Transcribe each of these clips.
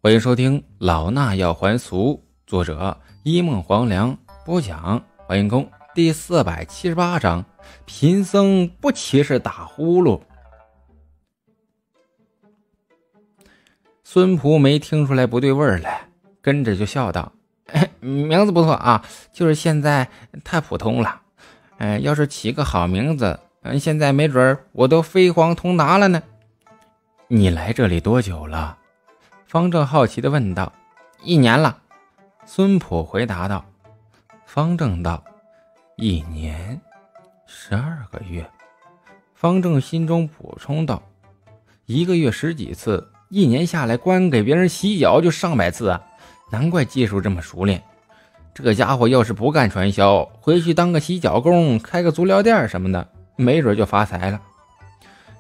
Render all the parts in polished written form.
欢迎收听老衲要还俗，作者一梦黄粱，播讲欢迎公第478章，贫僧不歧视打呼噜。孙仆没听出来不对味儿来，跟着就笑道：名字不错啊，就是现在太普通了。要是起个好名字，现在没准我都飞黄腾达了呢。你来这里多久了？方正好奇地问道。1年了。孙普回答道。方正道：1年12个月。方正心中补充道：1个月10几次，1年下来光给别人洗脚就上百次啊，难怪技术这么熟练。这家伙要是不干传销，回去当个洗脚工，开个足疗店什么的，没准就发财了。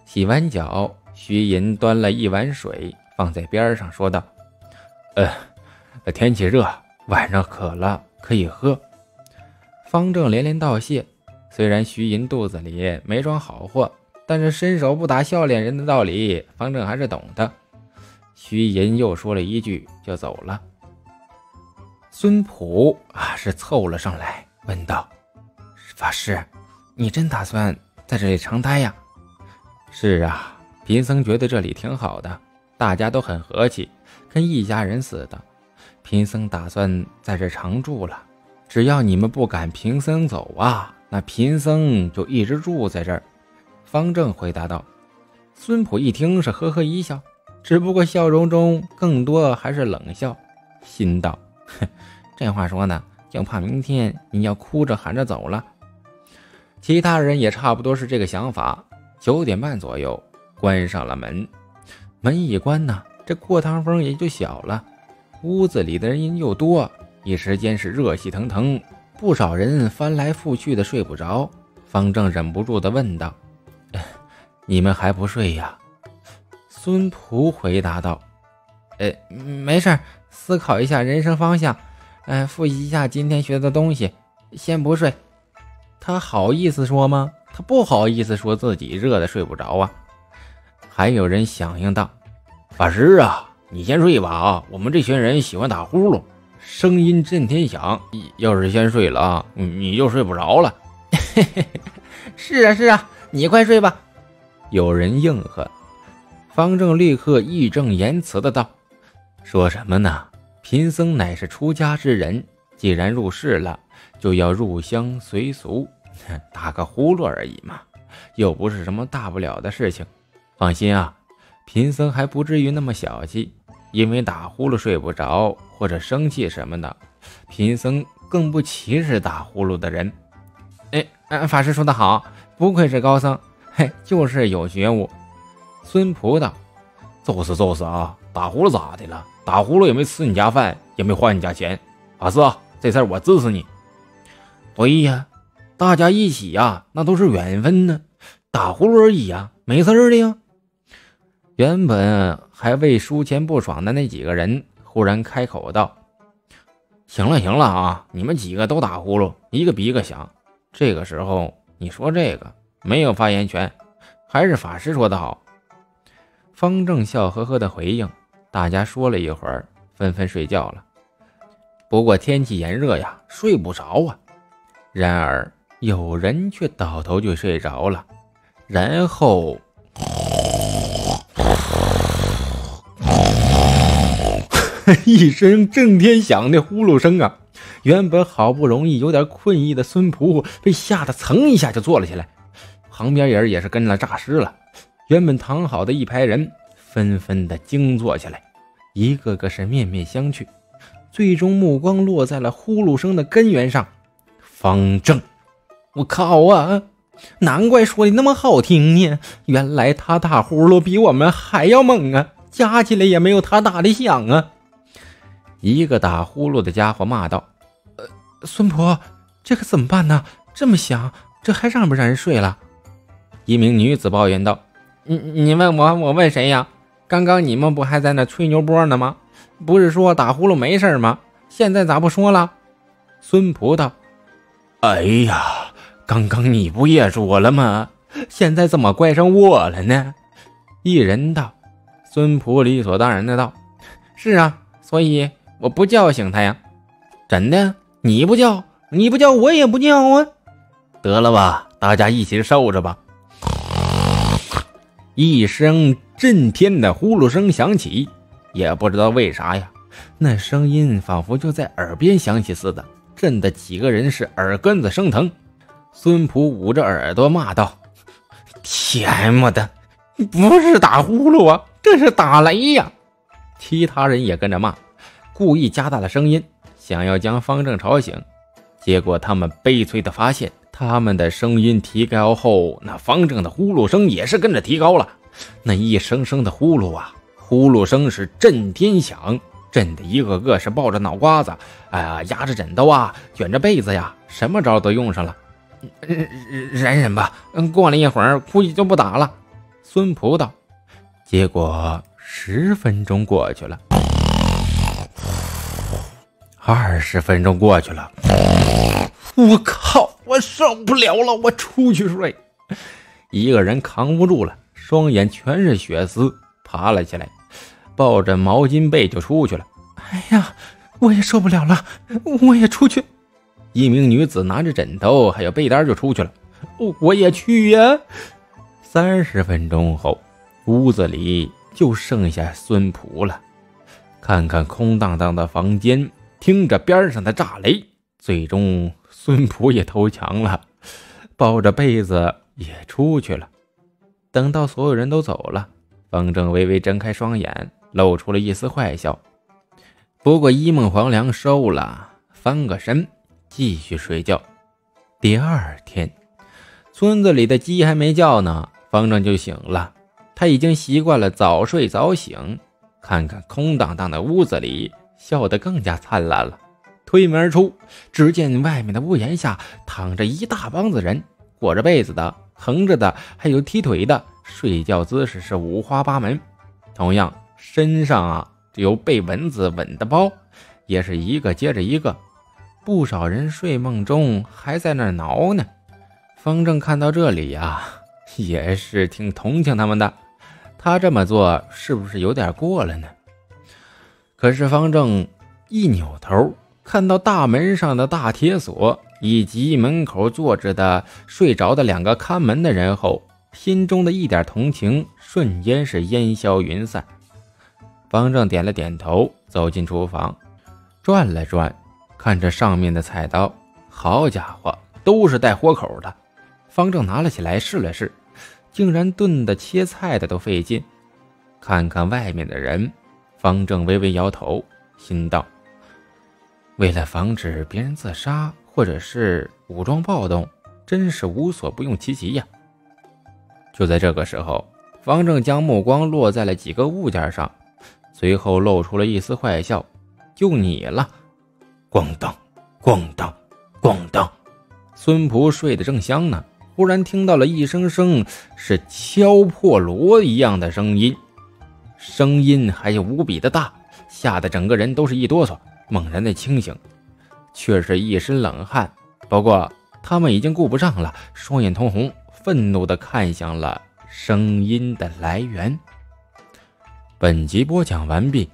洗完脚，徐银端了一碗水放在边上说道：天气热，晚上渴了可以喝。方正连连道谢，虽然徐银肚子里没装好货，但是伸手不打笑脸人的道理方正还是懂的。徐银又说了一句就走了。孙普是凑了上来问道：法师，你真打算在这里常待呀？是啊，贫僧觉得这里挺好的，大家都很和气，跟一家人似的。贫僧打算在这常住了，只要你们不赶贫僧走啊，那贫僧就一直住在这儿。方正回答道。孙普一听是呵呵一笑，只不过笑容中更多还是冷笑，心道：这话说呢，就怕明天你要哭着喊着走了。其他人也差不多是这个想法。9点半左右关上了门，门一关呢，这过堂风也就小了，屋子里的人又多，一时间是热气腾腾，不少人翻来覆去的睡不着。方正忍不住的问道：你们还不睡呀？孙仆回答道：没事，思考一下人生方向，复习一下今天学的东西，先不睡。他好意思说吗？他不好意思说自己热的睡不着啊。还有人响应道：法师啊，你先睡吧，我们这群人喜欢打呼噜，声音震天响，要是先睡了你就睡不着了。是啊，你快睡吧。有人应和。方正立刻义正言辞的道：说什么呢？贫僧乃是出家之人，既然入世了，就要入乡随俗，打个呼噜而已嘛，又不是什么大不了的事情。放心啊，贫僧还不至于那么小气，因为打呼噜睡不着或者生气什么的，贫僧更不歧视打呼噜的人。法师说得好，不愧是高僧，就是有觉悟。孙仆道：就是啊，打呼噜咋的了？打呼噜也没吃你家饭，也没花你家钱。法师啊，这事儿我支持你。对呀，大家一起呀，那都是缘分呢。打呼噜而已呀，没事的呀。原本还为输钱不爽的那几个人忽然开口道：行了啊，你们几个都打呼噜，一个比一个响。这个时候你说这个没有发言权，还是法师说得好。方正笑呵呵的回应，大家说了一会儿，纷纷睡觉了。不过天气炎热呀，睡不着啊。然而有人却倒头就睡着了，然后一声震天响的呼噜声啊！原本好不容易有点困意的孙仆被吓得噌一下就坐了起来，旁边人也是跟了诈尸了。原本躺好的一排人纷纷的惊坐起来，一个个是面面相觑，最终目光落在了呼噜声的根源上。方正，我靠啊，难怪说的那么好听呢，原来他打呼噜比我们还要猛啊，加起来也没有他打的响啊。一个打呼噜的家伙骂道：孙婆，这可怎么办呢？这么响，这还让不让人睡了？一名女子抱怨道：你问我问谁呀？刚刚你们不还在那吹牛波呢吗？不是说打呼噜没事吗？现在咋不说了？孙婆道：哎呀，刚刚你不也说了吗？现在怎么怪上我了呢？一人道：孙仆理所当然的道：是啊，所以我不叫醒他呀。真的？你不叫我也不叫啊。得了吧，大家一起受着吧。一声震天的呼噜声响起，也不知道为啥呀，那声音仿佛就在耳边响起似的，震得几个人是耳根子生疼。孙普捂着耳朵骂道：天么的，不是打呼噜啊，这是打雷呀。其他人也跟着骂，故意加大了声音，想要将方正吵醒。结果他们悲催地发现，他们的声音提高后，那方正的呼噜声也是跟着提高了。那一声声的呼噜啊，呼噜声是震天响，震得一个个是抱着脑瓜子，压着枕头啊，卷着被子呀，什么招都用上了。忍忍吧，过了一会儿估计就不打了。孙普道。结果10分钟过去了，20分钟过去了，我靠，我受不了了，我出去睡。一个人扛不住了，双眼全是血丝，爬了起来，抱着毛巾被就出去了。哎呀，我也受不了了，我也出去。一名女子拿着枕头还有被单就出去了，我也去呀。30分钟后，屋子里就剩下孙普了。看看空荡荡的房间，听着边上的炸雷，最终孙普也投降了，抱着被子也出去了。等到所有人都走了，方正微微睁开双眼，露出了一丝坏笑。不过一梦黄粱收了，翻个身继续睡觉。第二天，村子里的鸡还没叫呢，方正就醒了。他已经习惯了早睡早醒，看看空荡荡的屋子里，笑得更加灿烂了。推门而出，只见外面的屋檐下躺着一大帮子人，裹着被子的，横着的，还有踢腿的，睡觉姿势是五花八门。同样身上有被蚊子吻的包，也是一个接着一个。不少人睡梦中还在那儿挠呢。方正看到这里也是挺同情他们的，他这么做是不是有点过了呢？可是方正一扭头，看到大门上的大铁锁以及门口坐着的睡着的2个看门的人后，心中的一点同情瞬间是烟消云散。方正点了点头，走进厨房，转了转，看着上面的菜刀，好家伙，都是带豁口的。方正拿了起来试了试，竟然炖的切菜的都费劲。看看外面的人，方正微微摇头，心道：为了防止别人自杀或者是武装暴动，真是无所不用其极呀。就在这个时候，方正将目光落在了几个物件上，随后露出了一丝坏笑：就你了。咣当咣当咣当，孙普睡得正香呢，忽然听到了一声声是敲破锣一样的声音，声音还有无比的大，吓得整个人都是一哆嗦，猛然的清醒，却是一身冷汗。不过他们已经顾不上了，双眼通红，愤怒地看向了声音的来源。本集播讲完毕，